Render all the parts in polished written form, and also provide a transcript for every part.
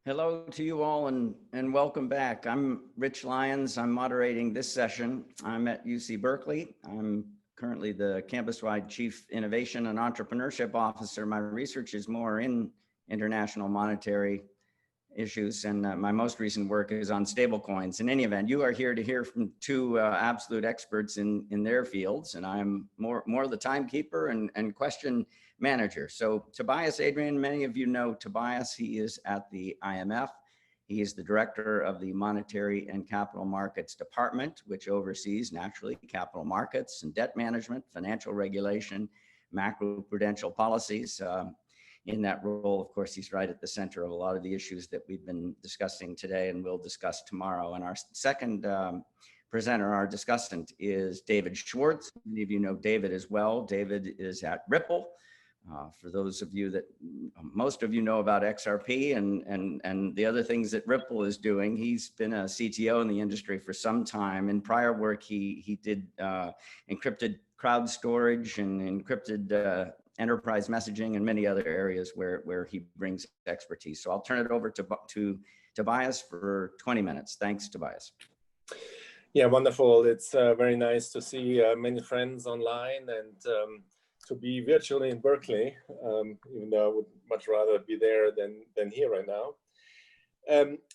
Hello to you all and welcome back. I'm Rich Lyons. I'm moderating this session. I'm at UC Berkeley. I'm currently the campus-wide Chief Innovation and Entrepreneurship Officer. My research is more in international monetary issues, and my most recent work is on stablecoins. In any event, you are here to hear from two absolute experts in their fields, and I'm more the timekeeper and question manager. So Tobias Adrian, many of you know Tobias. He is at the IMF. He is the director of the Monetary and Capital Markets Department, which oversees naturally capital markets and debt management, financial regulation, macroprudential policies. In that role, of course, he's right at the center of a lot of the issues that we've been discussing today and we'll discuss tomorrow. And our second presenter, our discussant, is David Schwartz. Many of you know David as well. David is at Ripple. For those of you that, most of you know about XRP and the other things that Ripple is doing. He's been a CTO in the industry for some time. In prior work, he did encrypted crowd storage and encrypted enterprise messaging and many other areas where he brings expertise. So I'll turn it over to Tobias for 20 minutes. Thanks, Tobias. Yeah, wonderful. It's very nice to see many friends online and to be virtually in Berkeley, even though I would much rather be there than here right now.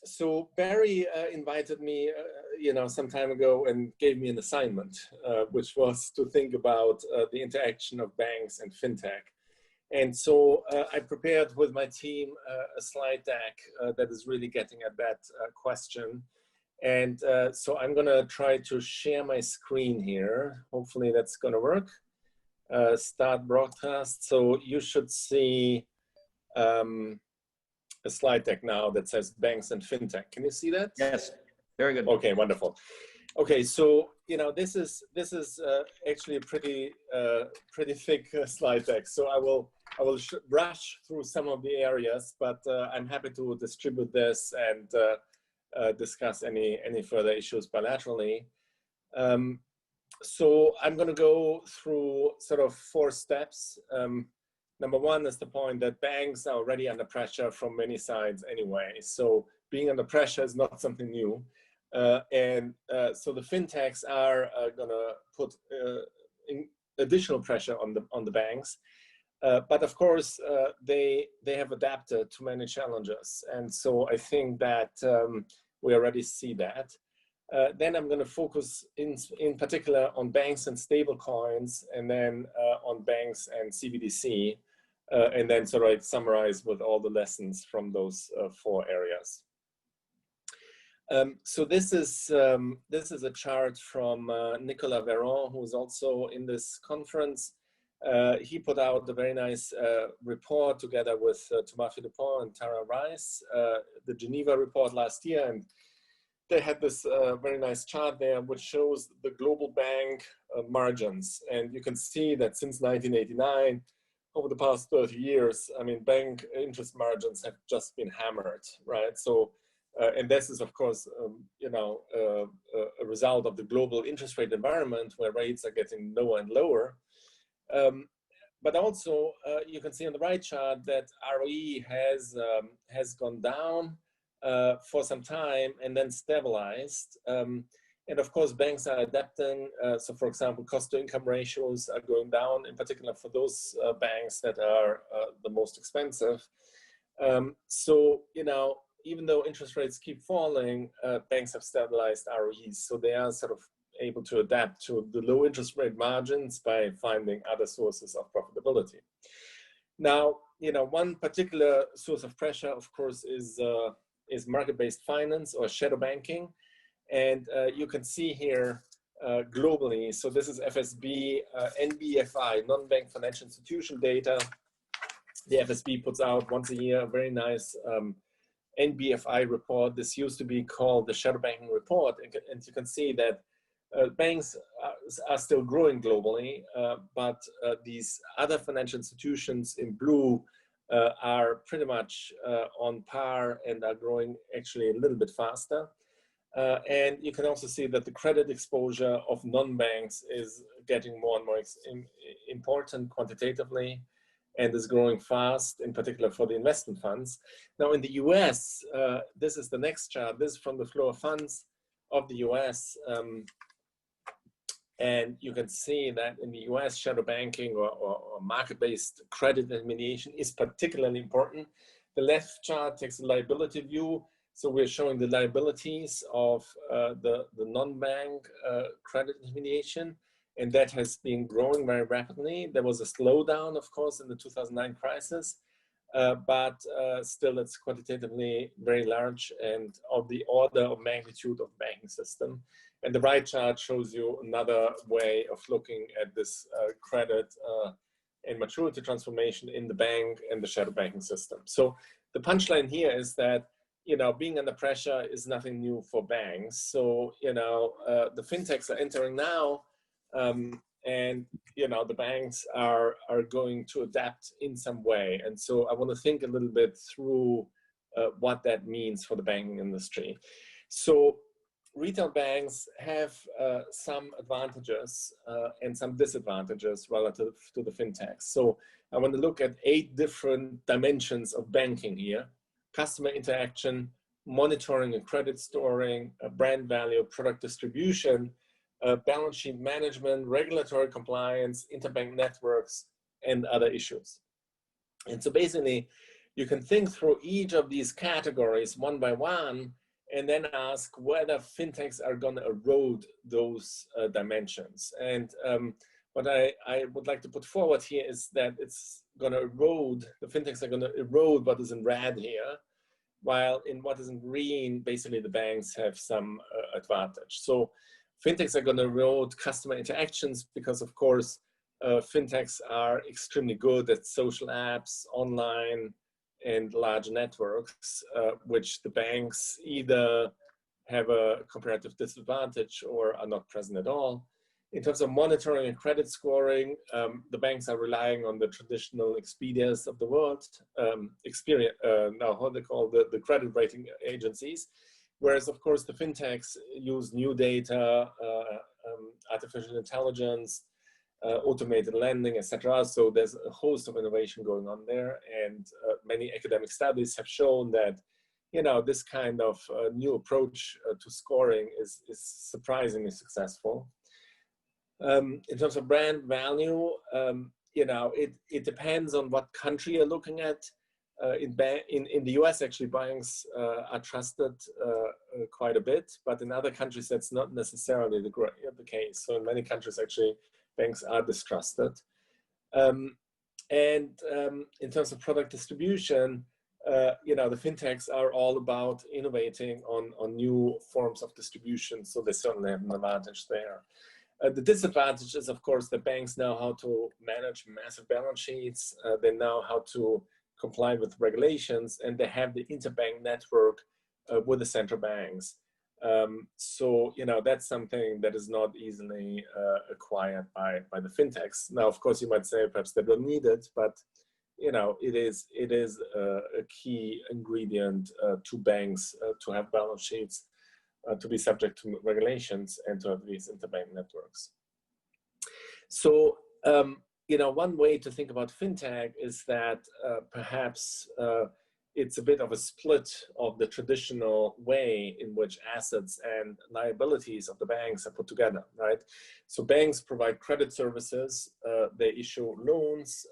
So Barry invited me, some time ago and gave me an assignment, which was to think about the interaction of banks and fintech. And so I prepared with my team a slide deck that is really getting at that question. And so I'm going to try to share my screen here. Hopefully that's going to work. Start broadcast. So you should see a slide deck now that says banks and fintech. Can you see that? Yes, very good. Okay, wonderful. Okay, so this is actually a pretty thick slide deck. So I will brush through some of the areas, but I'm happy to distribute this and discuss any further issues bilaterally. So I'm going to go through sort of 4 steps. Number 1 is the point that banks are already under pressure from many sides anyway. So being under pressure is not something new. So the fintechs are going to put additional pressure on the banks. But of course, they have adapted to many challenges. And so I think that we already see that. Then I'm going to focus in particular on banks and stable coins, and then on banks and CBDC, and then sort of summarize with all the lessons from those 4 areas. So this is a chart from Nicolas Véron, who is also in this conference. He put out a very nice report together with Thomas Philippon and Tara Rice, the Geneva report last year, and they had this very nice chart there which shows the global bank margins. And you can see that since 1989, over the past 30 years, I mean, bank interest margins have just been hammered, right? So, and this is, of course, a result of the global interest rate environment where rates are getting lower and lower. But also, you can see on the right chart that ROE has gone down for some time and then stabilized. And of course, banks are adapting. So for example, cost to income ratios are going down, in particular for those banks that are the most expensive. So, even though interest rates keep falling, banks have stabilized ROEs. So they are sort of able to adapt to the low interest rate margins by finding other sources of profitability. Now, one particular source of pressure, of course, is market-based finance or shadow banking. And you can see here globally, so this is FSB, NBFI, non-bank financial institution data. The FSB puts out once a year a very nice NBFI report. This used to be called the shadow banking report. And you can see that banks are still growing globally, but these other financial institutions in blue are pretty much on par and are growing actually a little bit faster. And you can also see that the credit exposure of non-banks is getting more and more important quantitatively. and is growing fast, in particular for the investment funds. Now in the US, this is the next chart. This is from the flow of funds of the US. And you can see that in the US, shadow banking or market-based credit intermediation is particularly important. The left chart takes a liability view. So we're showing the liabilities of the non-bank credit intermediation, and that has been growing very rapidly. There was a slowdown, of course, in the 2009 crisis, but still it's quantitatively very large and of the order of magnitude of the banking system. And the right chart shows you another way of looking at this credit and maturity transformation in the bank and the shadow banking system. So the punchline here is that, you know, being under pressure is nothing new for banks. So, you know, the fintechs are entering now, and, you know, the banks are going to adapt in some way. And so I want to think a little bit through what that means for the banking industry. So retail banks have some advantages and some disadvantages relative to the fintechs. So I want to look at 8 different dimensions of banking here: customer interaction, monitoring and credit scoring, brand value, product distribution, balance sheet management, regulatory compliance, interbank networks, and other issues. And so basically, you can think through each of these categories one by one, and then ask whether fintechs are going to erode those dimensions. And what I would like to put forward here is that it's going to erode, the fintechs are going to erode what is in red here, while in what is in green, basically the banks have some advantage. So fintechs are going to erode customer interactions because, of course, fintechs are extremely good at social apps, online, and large networks, which the banks either have a comparative disadvantage or are not present at all. In terms of monitoring and credit scoring, the banks are relying on the traditional Expedias of the world, now how they call the credit rating agencies, whereas of course the fintechs use new data, artificial intelligence, automated lending, etc. So there's a host of innovation going on there, and many academic studies have shown that, you know, this kind of new approach to scoring is surprisingly successful. In terms of brand value, you know, it depends on what country you're looking at. In the US, actually, banks are trusted quite a bit, but in other countries, that's not necessarily the case. So in many countries, actually, banks are distrusted. And in terms of product distribution, you know, the fintechs are all about innovating on new forms of distribution, so they certainly have an advantage there. The disadvantage is, of course, that banks know how to manage massive balance sheets, they know how to comply with regulations, and they have the interbank network with the central banks. So, you know, that's something that is not easily acquired by the fintechs. Now, of course, you might say perhaps they don't need it, but, you know, it is a key ingredient to banks to have balance sheets, to be subject to regulations, and to have these interbank networks. So, you know, one way to think about fintech is that perhaps it's a bit of a split of the traditional way in which assets and liabilities of the banks are put together, right? So banks provide credit services, they issue loans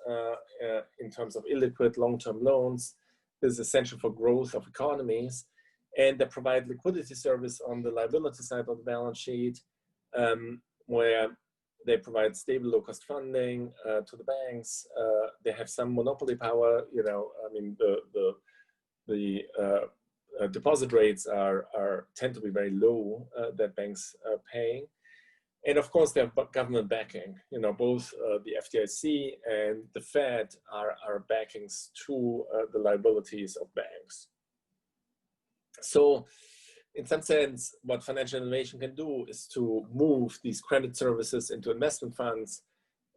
in terms of illiquid long-term loans. This is essential for growth of economies. And they provide liquidity service on the liability side of the balance sheet, where they provide stable low-cost funding to the banks. They have some monopoly power. You know, I mean, the deposit rates tend to be very low that banks are paying. And of course, they have government backing. You know, both the FDIC and the Fed are backings to the liabilities of banks. So in some sense, what financial innovation can do is to move these credit services into investment funds,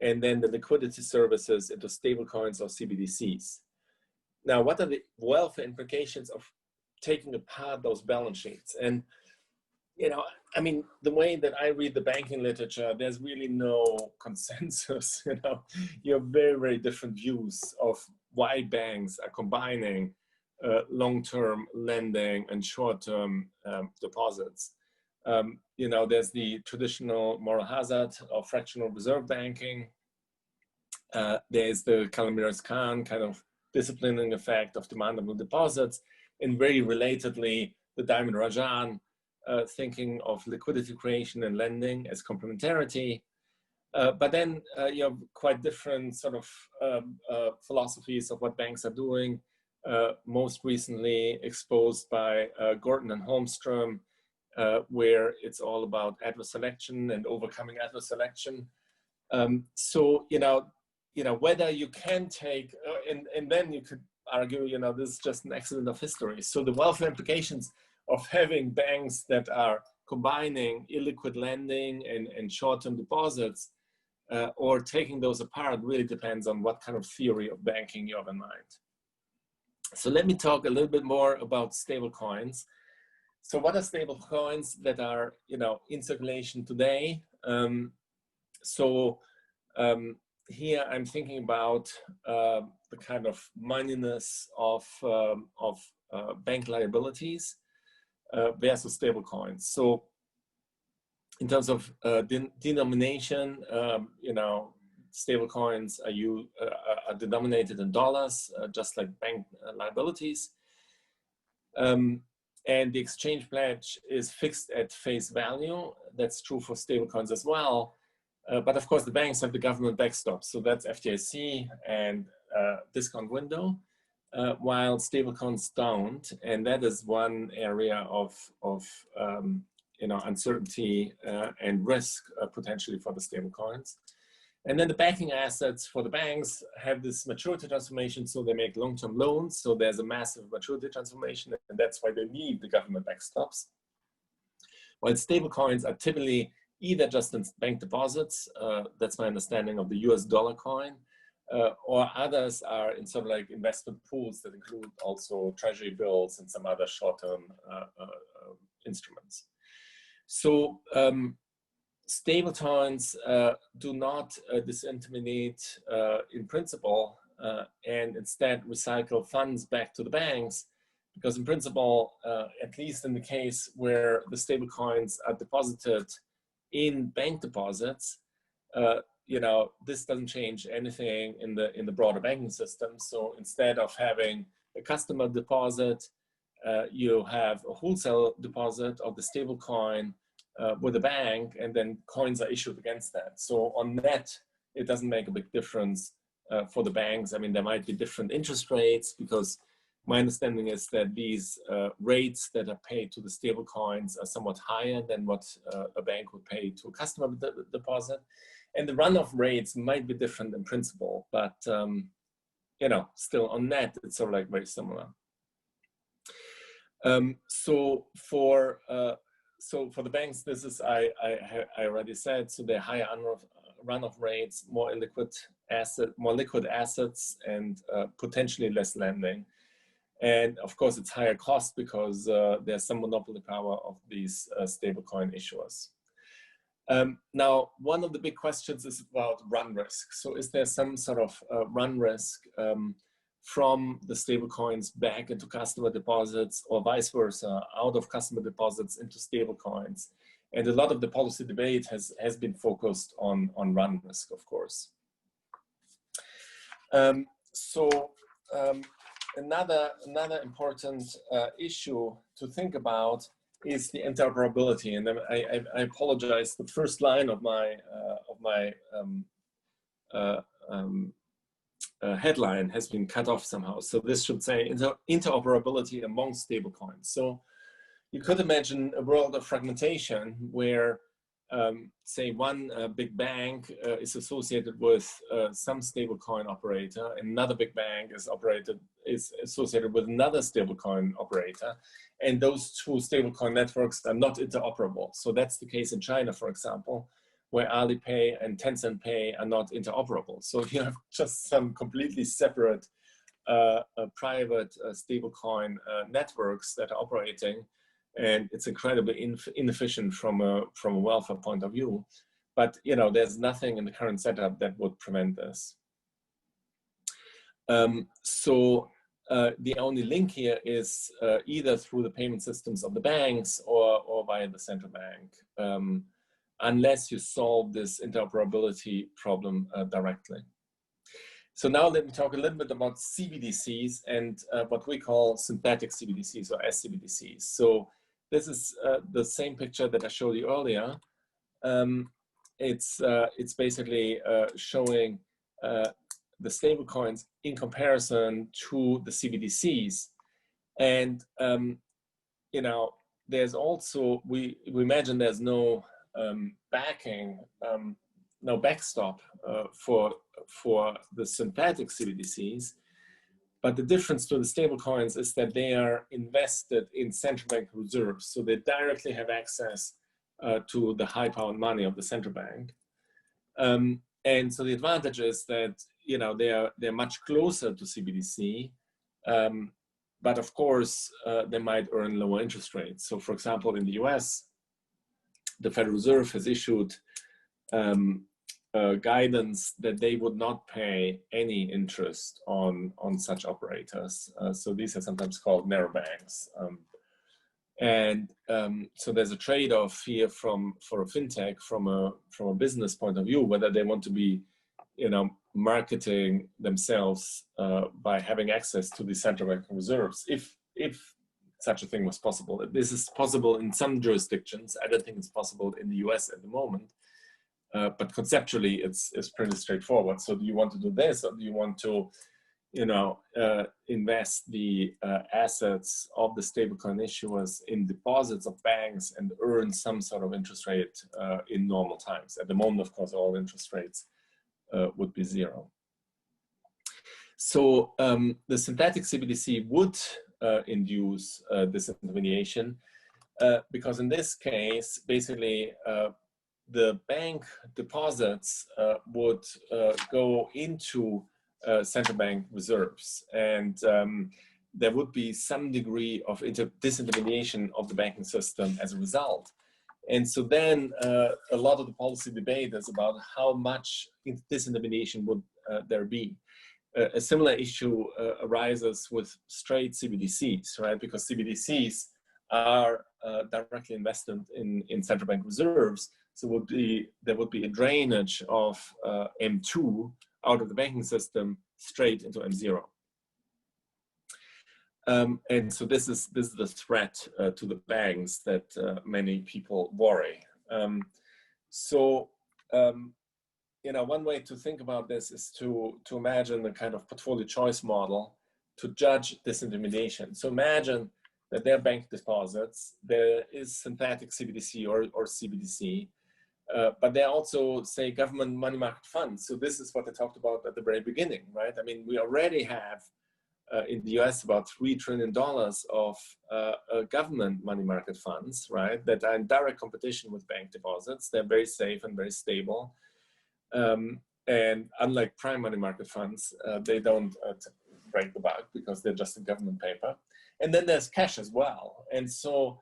and then the liquidity services into stablecoins or CBDCs. Now, what are the welfare implications of taking apart those balance sheets? And you know, I mean, the way that I read the banking literature, there's really no consensus. You know, you have very, very different views of why banks are combining long-term lending and short-term deposits. You know, there's the traditional moral hazard of fractional reserve banking. There's the Calamirez-Khan kind of disciplining effect of demandable deposits, and very relatedly, the Diamond-Rajan thinking of liquidity creation and lending as complementarity. But then you have quite different sort of philosophies of what banks are doing, most recently exposed by Gordon and Holmstrom, where it's all about adverse selection and overcoming adverse selection. So, you know, whether you can take, and then you could argue, you know, this is just an accident of history. So the welfare implications of having banks that are combining illiquid lending and short-term deposits, or taking those apart, really depends on what kind of theory of banking you have in mind. So let me talk a little bit more about stable coins. So what are stable coins that are, you know, in circulation today? Here I'm thinking about the kind of moneyness of bank liabilities versus stable coins. So in terms of denomination, you know, stable coins are denominated in dollars, just like bank liabilities. And the exchange pledge is fixed at face value. That's true for stable coins as well. But of course, the banks have the government backstop. So that's FDIC and discount window, while stablecoins don't. And that is one area of you know, uncertainty and risk potentially for the stablecoins. And then the banking assets for the banks have this maturity transformation, so they make long-term loans. So there's a massive maturity transformation, and that's why they need the government backstops. While stablecoins are typically either just in bank deposits, that's my understanding of the US dollar coin, or others are in sort of like investment pools that include also treasury bills and some other short-term instruments. So stablecoins do not disintermediate in principle, and instead recycle funds back to the banks, because in principle, at least in the case where the stablecoins are deposited in bank deposits, you know, this doesn't change anything in the broader banking system. So instead of having a customer deposit, you have a wholesale deposit of the stable coin with a bank, and then coins are issued against that. So on net, it doesn't make a big difference for the banks. I mean, there might be different interest rates, because my understanding is that these rates that are paid to the stable coins are somewhat higher than what a bank would pay to a customer deposit. And the runoff rates might be different in principle, but you know, still on net, it's sort of like very similar. So for the banks, this is, I already said, so they're higher runoff rates, more liquid assets, and potentially less lending. And of course, it's higher cost because there's some monopoly power of these stablecoin issuers. Now, one of the big questions is about run risk. So is there some sort of run risk from the stablecoins back into customer deposits, or vice versa, out of customer deposits into stablecoins? And a lot of the policy debate has been focused on run risk, of course. Another important issue to think about is the interoperability. And I apologize, the first line of my headline has been cut off somehow. So this should say interoperability among stablecoins. So you could imagine a world of fragmentation where, say, one big bank is associated with some stablecoin operator, and another big bank is associated with another stablecoin operator, and those two stablecoin networks are not interoperable. So that's the case in China, for example, where Alipay and Tencent Pay are not interoperable. So you have just some completely separate private stablecoin networks that are operating, and it's incredibly inefficient from a welfare point of view. But there's nothing in the current setup that would prevent this. So the only link here is either through the payment systems of the banks or via the central bank, unless you solve this interoperability problem directly. So now let me talk a little bit about CBDCs and what we call synthetic CBDCs or SCBDCs. So this is the same picture that I showed you earlier. It's basically showing the stable coins in comparison to the CBDCs. And, there's also, we imagine there's no backing, no backstop for the synthetic CBDCs. But the difference to the stable coins is that they are invested in central bank reserves. So they directly have access to the high-powered money of the central bank. And so the advantage is that they're much closer to CBDC, but of course they might earn lower interest rates. So for example, in the US, the Federal Reserve has issued guidance that they would not pay any interest on such operators. So these are sometimes called narrow banks. So there's a trade-off here for a fintech from a business point of view, whether they want to be, marketing themselves by having access to the central bank reserves, if such a thing was possible. This is possible in some jurisdictions. I don't think it's possible in the US at the moment, but conceptually it's pretty straightforward. So do you want to do this, or do you want to invest the assets of the stablecoin issuers in deposits of banks and earn some sort of interest rate in normal times? At the moment, of course, all interest rates would be zero. So the synthetic CBDC would induce disintermediation because in this case, basically, the bank deposits would go into central bank reserves, and there would be some degree of disintermediation of the banking system as a result. And so then a lot of the policy debate is about how much disintermediation would there be. A similar issue arises with straight CBDCs, right? Because CBDCs are directly invested in central bank reserves, so there would be a drainage of M2 out of the banking system straight into M0. And so this is the threat to the banks that many people worry. One way to think about this is to imagine a kind of portfolio choice model to judge disintermediation. So imagine that there are bank deposits, there is synthetic CBDC or CBDC, but there are also, say, government money market funds. So this is what I talked about at the very beginning, right? I mean, we already have in the US about $3 trillion of government money market funds, right, that are in direct competition with bank deposits. They're very safe and very stable. And unlike prime money market funds, they don't break the bank because they're just a government paper. And then there's cash as well. And so,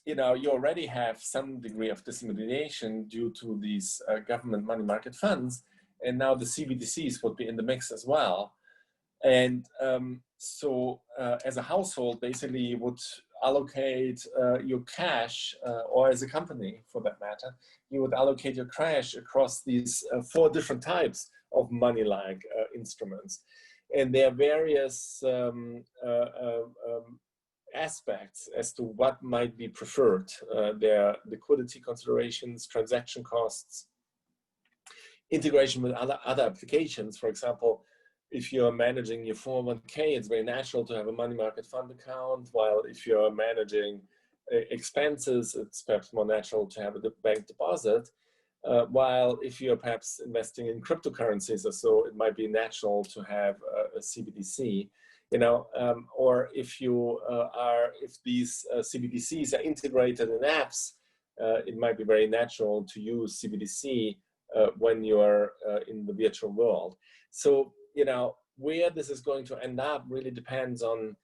you already have some degree of disintermediation due to these government money market funds. And now the CBDCs would be in the mix as well. And as a household, basically you would allocate your cash, or as a company for that matter, you would allocate your cash across these 4 different types of money-like instruments. And there are various aspects as to what might be preferred. There are liquidity considerations, transaction costs, integration with other applications. For example, if you're managing your 401k, it's very natural to have a money market fund account, while if you're managing expenses, it's perhaps more natural to have a bank deposit. While if you're perhaps investing in cryptocurrencies or so, it might be natural to have a CBDC, or if these CBDCs are integrated in apps, it might be very natural to use CBDC when you're in the virtual world. So, where this is going to end up really depends on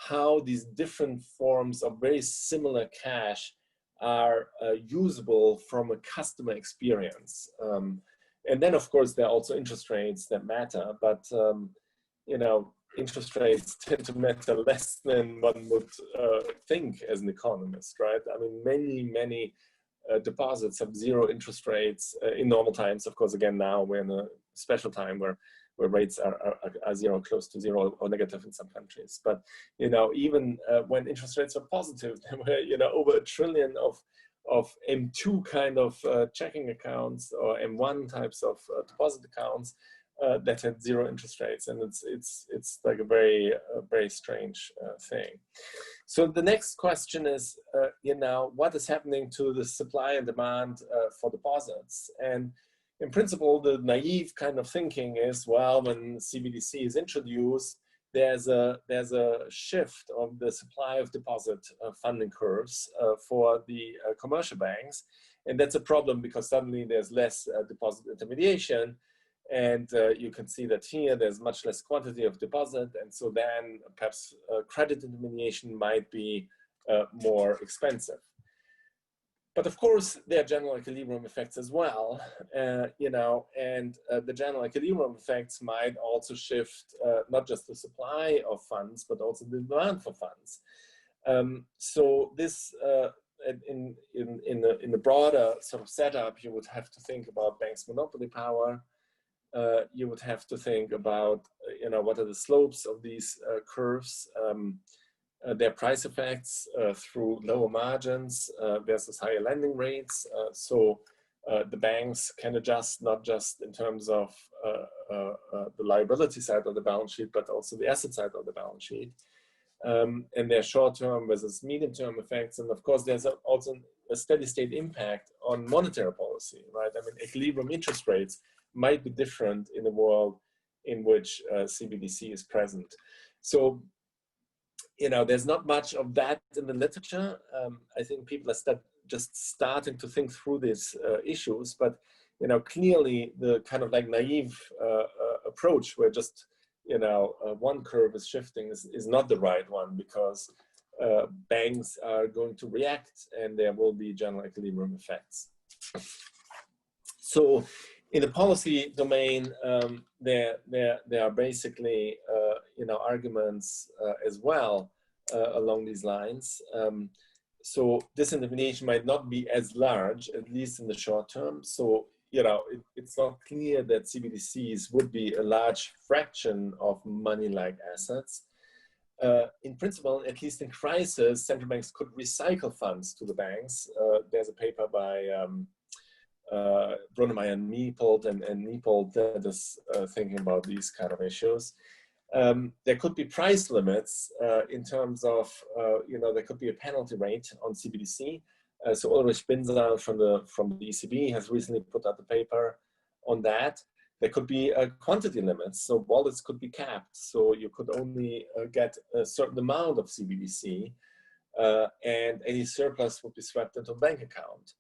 how these different forms of very similar cash are usable from a customer experience. And then, of course, there are also interest rates that matter, but you know, interest rates tend to matter less than one would think as an economist, right? I mean, many deposits have zero interest rates in normal times. Of course, again, now we're in a special time where rates are zero, close to zero, or negative in some countries. But, you know, even when interest rates were positive, there were, you know, over $1 trillion of M2 kind of checking accounts or M1 types of deposit accounts that had zero interest rates. And it's like a very strange thing. So the next question is, you know, what is happening to the supply and demand for deposits? And in principle, the naive kind of thinking is, well, when CBDC is introduced, there's a shift of the supply of deposit funding curves for the commercial banks. And that's a problem because suddenly there's less deposit intermediation. And you can see that here, there's much less quantity of deposit. And so then perhaps credit intermediation might be more expensive. But of course, there are general equilibrium effects as well, you know, and the general equilibrium effects might also shift not just the supply of funds, but also the demand for funds. So this, in the broader sort of setup, you would have to think about banks' monopoly power. You would have to think about, you know, what are the slopes of these curves, their price effects through lower margins versus higher lending rates. So the banks can adjust not just in terms of the liability side of the balance sheet, but also the asset side of the balance sheet. And their short-term versus medium-term effects. And of course, there's also a steady state impact on monetary policy, right? I mean, equilibrium interest rates might be different in a world in which CBDC is present. So, you know, there's not much of that in the literature. I think people are just starting to think through these issues, but, you know, clearly the kind of like naive approach where just, you know, one curve is shifting is not the right one, because banks are going to react and there will be general equilibrium effects. So in the policy domain, there are basically, you know, arguments as well along these lines. So disintermediation might not be as large, at least in the short term. So, you know, it's not clear that CBDCs would be a large fraction of money-like assets. In principle, at least in crisis, central banks could recycle funds to the banks. There's a paper by Brunnemeyer and Niepold and Niepold that is thinking about these kind of issues. There could be price limits in terms of, you know, there could be a penalty rate on CBDC. So Ulrich Binzer from the ECB has recently put out a paper on that. There could be quantity limits, so wallets could be capped. So you could only get a certain amount of CBDC, and any surplus would be swept into a bank account.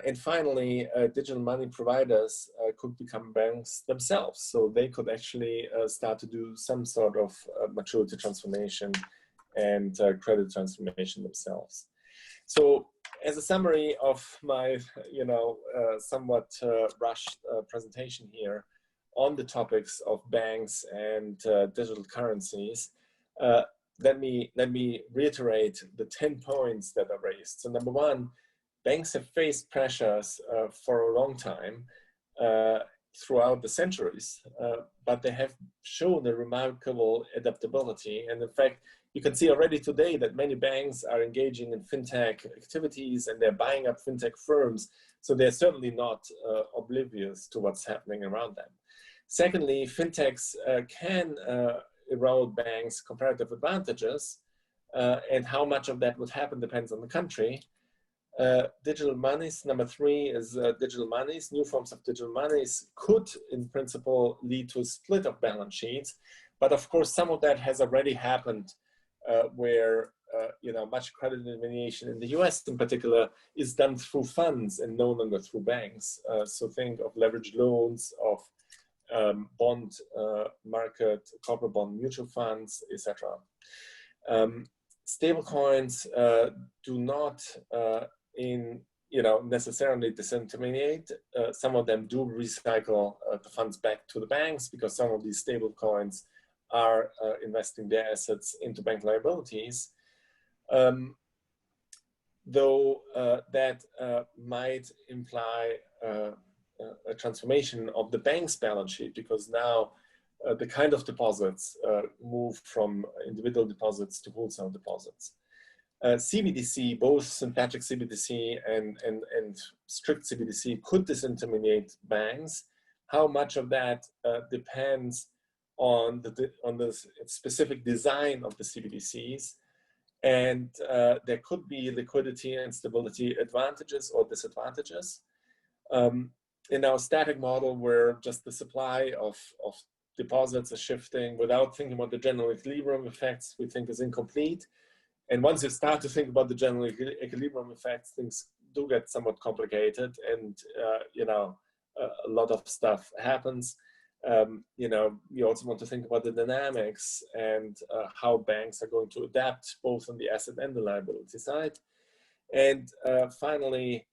And finally, digital money providers could become banks themselves. So they could actually start to do some sort of maturity transformation and credit transformation themselves. So as a summary of my, you know, somewhat rushed presentation here on the topics of banks and digital currencies, let me reiterate the 10 points that are raised. So number one, banks have faced pressures for a long time throughout the centuries, but they have shown a remarkable adaptability. And in fact, you can see already today that many banks are engaging in fintech activities and they're buying up fintech firms. So they're certainly not oblivious to what's happening around them. Secondly, fintechs can erode banks' comparative advantages, and how much of that would happen depends on the country. Digital monies, number three is digital monies. New forms of digital monies could, in principle, lead to a split of balance sheets. But of course, some of that has already happened where you know, much credit intermediation in the US in particular is done through funds and no longer through banks. So think of leveraged loans, of bond market, corporate bond mutual funds, etc. Stablecoins do not necessarily disintermediate. Some of them do recycle the funds back to the banks because some of these stablecoins are investing their assets into bank liabilities. Though that might imply a transformation of the bank's balance sheet, because now the kind of deposits move from individual deposits to wholesale deposits. CBDC, both synthetic CBDC and strict CBDC, could disintermediate banks. How much of that depends on the specific design of the CBDCs, and there could be liquidity and stability advantages or disadvantages. In our static model, where just the supply of deposits are shifting without thinking about the general equilibrium effects, we think is incomplete. And once you start to think about the general equilibrium effects, things do get somewhat complicated, and a lot of stuff happens. You also want to think about the dynamics and how banks are going to adapt both on the asset and the liability side. And finally,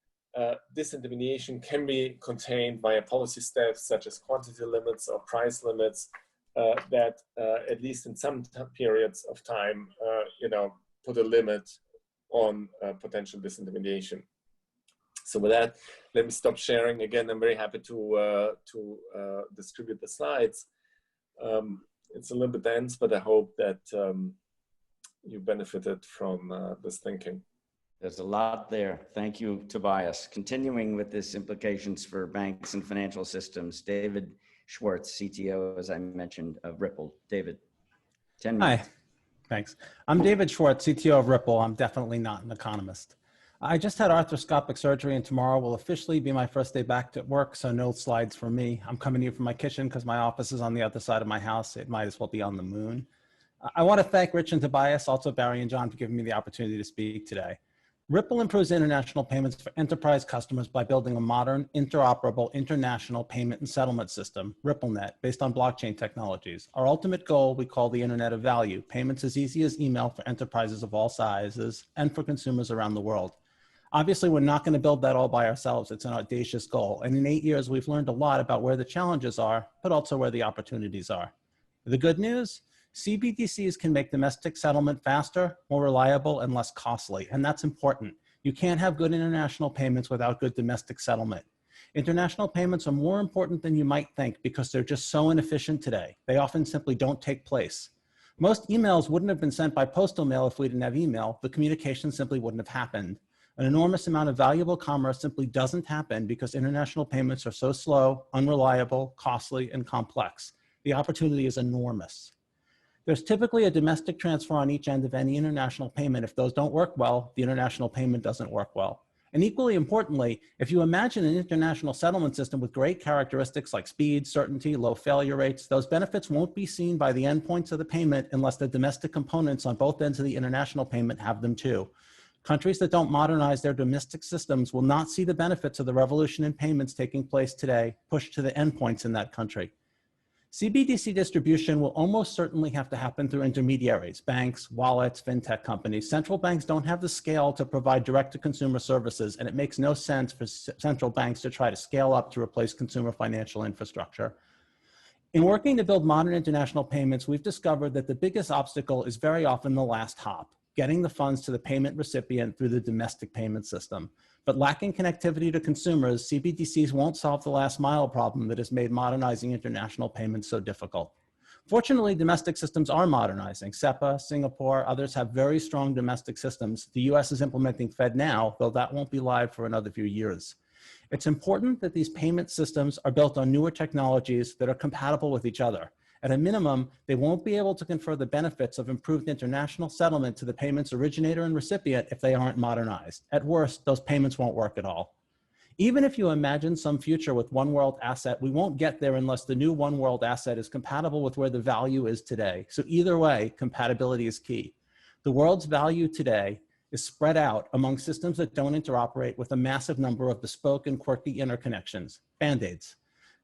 disintermediation can be contained via policy steps such as quantity limits or price limits that, at least in some periods of time, put a limit on potential disintermediation. So with that, let me stop sharing. Again, I'm very happy to distribute the slides. It's a little bit dense, but I hope that you benefited from this thinking. There's a lot there. Thank you, Tobias. Continuing with this implications for banks and financial systems, David Schwartz, CTO, as I mentioned, of Ripple. David, 10 minutes. Hi, thanks. I'm David Schwartz, CTO of Ripple. I'm definitely not an economist. I just had arthroscopic surgery, and tomorrow will officially be my first day back to work, so no slides for me. I'm coming here from my kitchen because my office is on the other side of my house. It might as well be on the moon. I want to thank Rich and Tobias, also Barry and John, for giving me the opportunity to speak today. Ripple improves international payments for enterprise customers by building a modern, interoperable international payment and settlement system, RippleNet, based on blockchain technologies. Our ultimate goal we call the Internet of Value, payments as easy as email for enterprises of all sizes and for consumers around the world. Obviously, we're not going to build that all by ourselves. It's an audacious goal. And in 8 years, we've learned a lot about where the challenges are, but also where the opportunities are. The good news? CBDCs can make domestic settlement faster, more reliable, and less costly. And that's important. You can't have good international payments without good domestic settlement. International payments are more important than you might think because they're just so inefficient today. They often simply don't take place. Most emails wouldn't have been sent by postal mail if we didn't have email. The communication simply wouldn't have happened. An enormous amount of valuable commerce simply doesn't happen because international payments are so slow, unreliable, costly, and complex. The opportunity is enormous. There's typically a domestic transfer on each end of any international payment. If those don't work well, the international payment doesn't work well. And equally importantly, if you imagine an international settlement system with great characteristics like speed, certainty, low failure rates, those benefits won't be seen by the endpoints of the payment unless the domestic components on both ends of the international payment have them too. Countries that don't modernize their domestic systems will not see the benefits of the revolution in payments taking place today pushed to the endpoints in that country. CBDC distribution will almost certainly have to happen through intermediaries, banks, wallets, fintech companies. Central banks don't have the scale to provide direct-to-consumer services, and it makes no sense for central banks to try to scale up to replace consumer financial infrastructure. In working to build modern international payments, we've discovered that the biggest obstacle is very often the last hop, getting the funds to the payment recipient through the domestic payment system. But lacking connectivity to consumers, CBDCs won't solve the last mile problem that has made modernizing international payments so difficult. Fortunately, domestic systems are modernizing. SEPA, Singapore, others have very strong domestic systems. The US is implementing FedNow, though that won't be live for another few years. It's important that these payment systems are built on newer technologies that are compatible with each other. At a minimum, they won't be able to confer the benefits of improved international settlement to the payment's originator and recipient if they aren't modernized. At worst, those payments won't work at all. Even if you imagine some future with one world asset, we won't get there unless the new one world asset is compatible with where the value is today. So either way, compatibility is key. The world's value today is spread out among systems that don't interoperate with a massive number of bespoke and quirky interconnections, band-aids.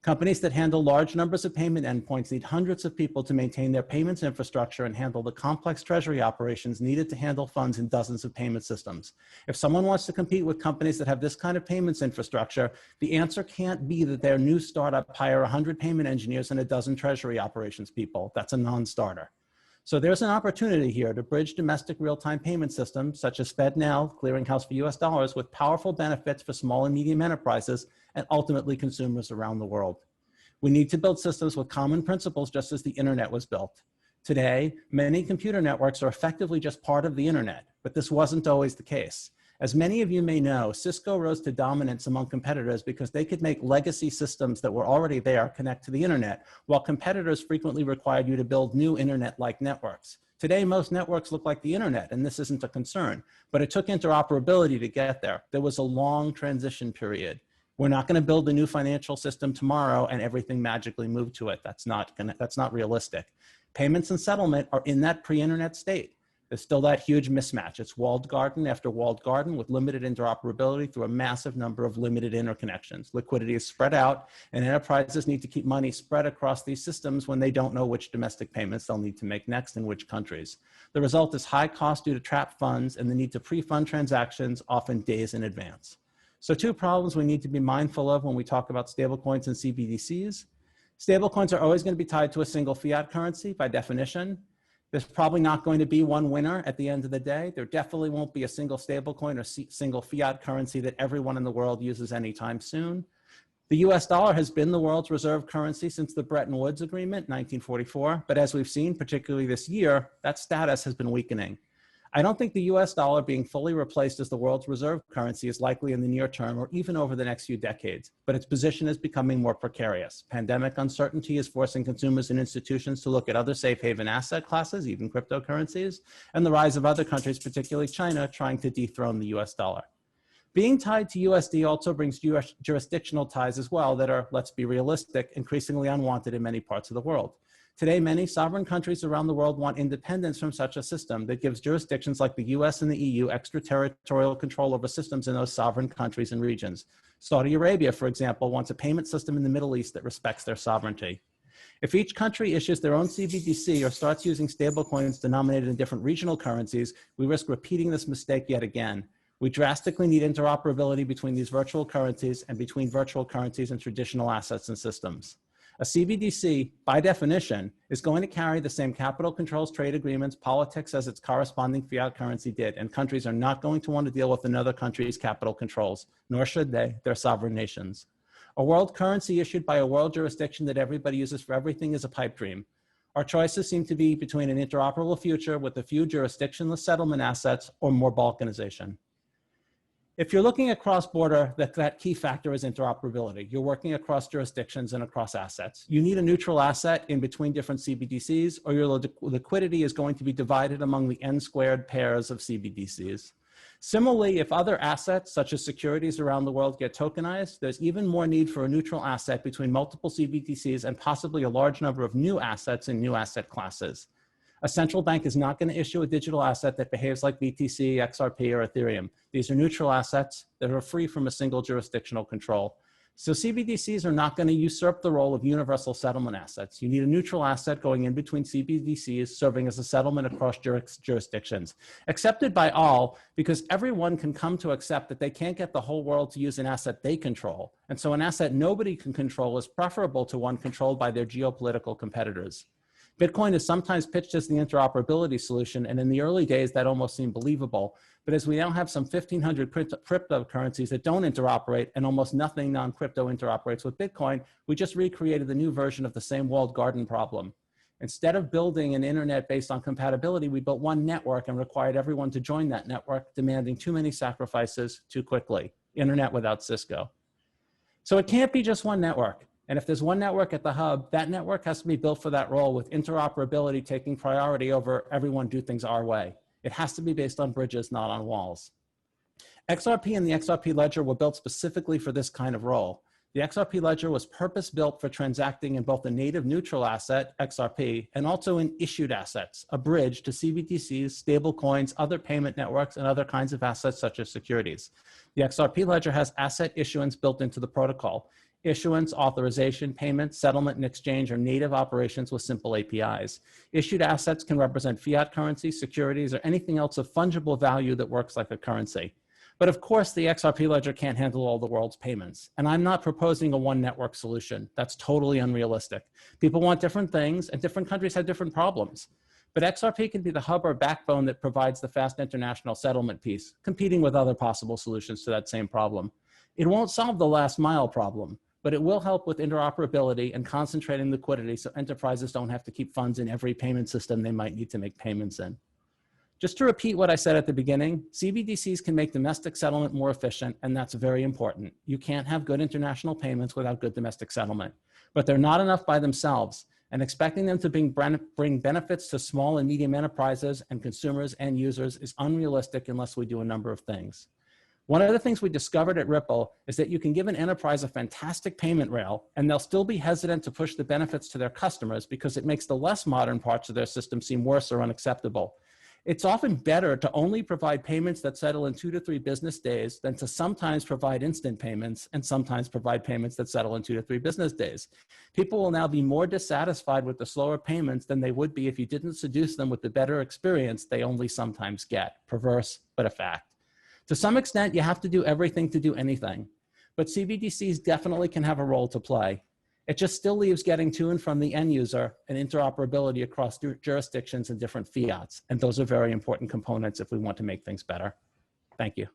Companies that handle large numbers of payment endpoints need hundreds of people to maintain their payments infrastructure and handle the complex treasury operations needed to handle funds in dozens of payment systems. If someone wants to compete with companies that have this kind of payments infrastructure, the answer can't be that their new startup hire 100 payment engineers and a dozen treasury operations people. That's a non-starter. So there's an opportunity here to bridge domestic real-time payment systems such as FedNow, clearinghouse for US dollars, with powerful benefits for small and medium enterprises and ultimately consumers around the world. We need to build systems with common principles just as the internet was built. Today, many computer networks are effectively just part of the internet, but this wasn't always the case. As many of you may know, Cisco rose to dominance among competitors because they could make legacy systems that were already there connect to the internet, while competitors frequently required you to build new internet-like networks. Today, most networks look like the internet, and this isn't a concern, but it took interoperability to get there. There was a long transition period. We're not going to build a new financial system tomorrow and everything magically move to it. That's not realistic. Payments and settlement are in that pre-internet state. There's still that huge mismatch. It's walled garden after walled garden with limited interoperability through a massive number of limited interconnections. Liquidity is spread out, and enterprises need to keep money spread across these systems when they don't know which domestic payments they'll need to make next in which countries. The result is high cost due to trapped funds and the need to pre-fund transactions, often days in advance. So two problems we need to be mindful of when we talk about stablecoins and CBDCs. Stablecoins are always going to be tied to a single fiat currency by definition. There's probably not going to be one winner at the end of the day. There definitely won't be a single stablecoin or single fiat currency that everyone in the world uses anytime soon. The US dollar has been the world's reserve currency since the Bretton Woods Agreement, 1944. But as we've seen, particularly this year, that status has been weakening. I don't think the US dollar being fully replaced as the world's reserve currency is likely in the near term or even over the next few decades, but its position is becoming more precarious. Pandemic uncertainty is forcing consumers and institutions to look at other safe haven asset classes, even cryptocurrencies, and the rise of other countries, particularly China, trying to dethrone the US dollar. Being tied to USD also brings jurisdictional ties as well that are, let's be realistic, increasingly unwanted in many parts of the world. Today, many sovereign countries around the world want independence from such a system that gives jurisdictions like the US and the EU extraterritorial control over systems in those sovereign countries and regions. Saudi Arabia, for example, wants a payment system in the Middle East that respects their sovereignty. If each country issues their own CBDC or starts using stablecoins denominated in different regional currencies, we risk repeating this mistake yet again. We drastically need interoperability between these virtual currencies and between virtual currencies and traditional assets and systems. A CBDC, by definition, is going to carry the same capital controls, trade agreements, politics as its corresponding fiat currency did, and countries are not going to want to deal with another country's capital controls, nor should they. They're sovereign nations. A world currency issued by a world jurisdiction that everybody uses for everything is a pipe dream. Our choices seem to be between an interoperable future with a few jurisdictionless settlement assets or more balkanization. If you're looking at cross-border, that key factor is interoperability. You're working across jurisdictions and across assets. You need a neutral asset in between different CBDCs, or your liquidity is going to be divided among the n-squared pairs of CBDCs. Similarly, if other assets, such as securities around the world, get tokenized, there's even more need for a neutral asset between multiple CBDCs and possibly a large number of new assets in new asset classes. A central bank is not going to issue a digital asset that behaves like BTC, XRP, or Ethereum. These are neutral assets that are free from a single jurisdictional control. So CBDCs are not going to usurp the role of universal settlement assets. You need a neutral asset going in between CBDCs serving as a settlement across jurisdictions, accepted by all because everyone can come to accept that they can't get the whole world to use an asset they control. And so an asset nobody can control is preferable to one controlled by their geopolitical competitors. Bitcoin is sometimes pitched as the interoperability solution, and in the early days, that almost seemed believable. But as we now have some 1,500 cryptocurrencies that don't interoperate and almost nothing non-crypto interoperates with Bitcoin, we just recreated the new version of the same walled garden problem. Instead of building an internet based on compatibility, we built one network and required everyone to join that network, demanding too many sacrifices too quickly. Internet without Cisco. So it can't be just one network. And if there's one network at the hub, that network has to be built for that role with interoperability taking priority over everyone do things our way. It has to be based on bridges, not on walls. XRP and the XRP ledger were built specifically for this kind of role. The XRP ledger was purpose-built for transacting in both a native neutral asset, XRP, and also in issued assets, a bridge to CBDCs, stablecoins, other payment networks, and other kinds of assets such as securities. The XRP ledger has asset issuance built into the protocol. Issuance, authorization, payment, settlement, and exchange are native operations with simple APIs. Issued assets can represent fiat currency, securities, or anything else of fungible value that works like a currency. But of course, the XRP ledger can't handle all the world's payments. And I'm not proposing a one network solution. That's totally unrealistic. People want different things, and different countries have different problems. But XRP can be the hub or backbone that provides the fast international settlement piece, competing with other possible solutions to that same problem. It won't solve the last mile problem, but it will help with interoperability and concentrating liquidity so enterprises don't have to keep funds in every payment system they might need to make payments in. Just to repeat what I said at the beginning, CBDCs can make domestic settlement more efficient, and that's very important. You can't have good international payments without good domestic settlement, but they're not enough by themselves, and expecting them to bring benefits to small and medium enterprises and consumers and users is unrealistic unless we do a number of things. One of the things we discovered at Ripple is that you can give an enterprise a fantastic payment rail, and they'll still be hesitant to push the benefits to their customers because it makes the less modern parts of their system seem worse or unacceptable. It's often better to only provide payments that settle in 2 to 3 business days than to sometimes provide instant payments and sometimes provide payments that settle in 2 to 3 business days. People will now be more dissatisfied with the slower payments than they would be if you didn't seduce them with the better experience they only sometimes get. Perverse, but a fact. To some extent, you have to do everything to do anything, but CBDCs definitely can have a role to play. It just still leaves getting to and from the end user and interoperability across jurisdictions and different fiats. And those are very important components if we want to make things better. Thank you.